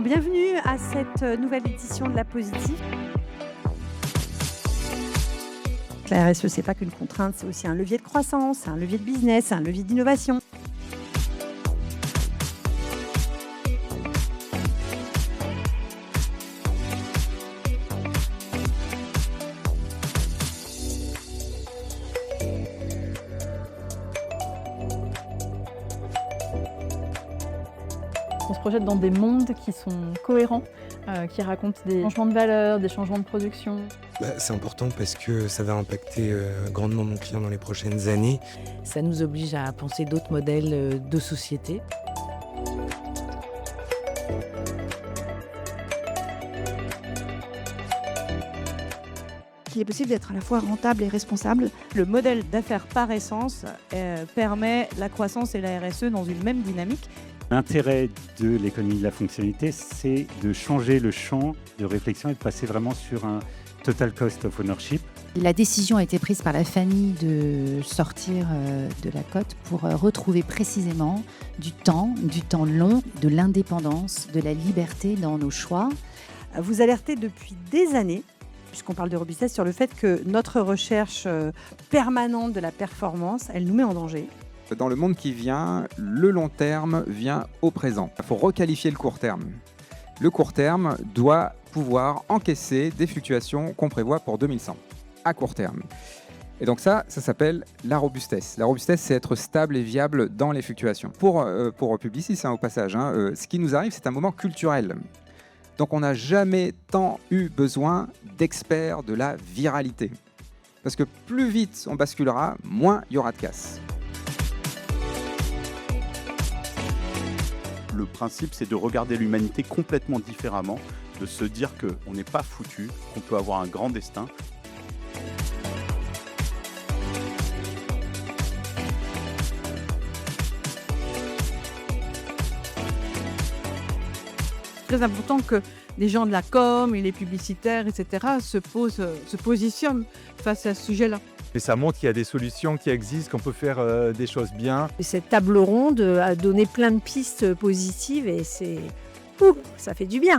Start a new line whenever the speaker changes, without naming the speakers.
bienvenue à cette nouvelle édition de La Positive. La RSE, c'est pas qu'une contrainte, c'est aussi un levier de croissance, un levier de business, un levier d'innovation.
On se projette dans des mondes qui sont cohérents, qui racontent des changements de valeur, des changements de production.
C'est important parce que ça va impacter grandement mon client dans les prochaines années.
Ça nous oblige à penser d'autres modèles de société.
Il est possible d'être à la fois rentable et responsable.
Le modèle d'affaires par essence permet la croissance et la RSE dans une même dynamique.
L'intérêt de l'économie de la fonctionnalité, c'est de changer le champ de réflexion et de passer vraiment sur un total cost of ownership.
La décision a été prise par la famille de sortir de la cote pour retrouver précisément du temps long, de l'indépendance, de la liberté dans nos choix.
Vous alertez depuis des années, puisqu'on parle de robustesse, sur le fait que notre recherche permanente de la performance, elle nous met en danger.
Dans le monde qui vient, le long terme vient au présent. Il faut requalifier le court terme. Le court terme doit pouvoir encaisser des fluctuations qu'on prévoit pour 2100, à court terme. Et donc ça s'appelle la robustesse. La robustesse, c'est être stable et viable dans les fluctuations. Pour Publicis, au passage, ce qui nous arrive, c'est un moment culturel. Donc on n'a jamais tant eu besoin d'experts de la viralité. Parce que plus vite on basculera, moins il y aura de casse.
Le principe, c'est de regarder l'humanité complètement différemment, de se dire qu'on n'est pas foutu, qu'on peut avoir un grand destin.
C'est très important que les gens de la com et les publicitaires, etc., se positionnent face à ce sujet-là.
Et ça montre qu'il y a des solutions qui existent, qu'on peut faire des choses bien.
Cette table ronde a donné plein de pistes positives et ça fait du bien.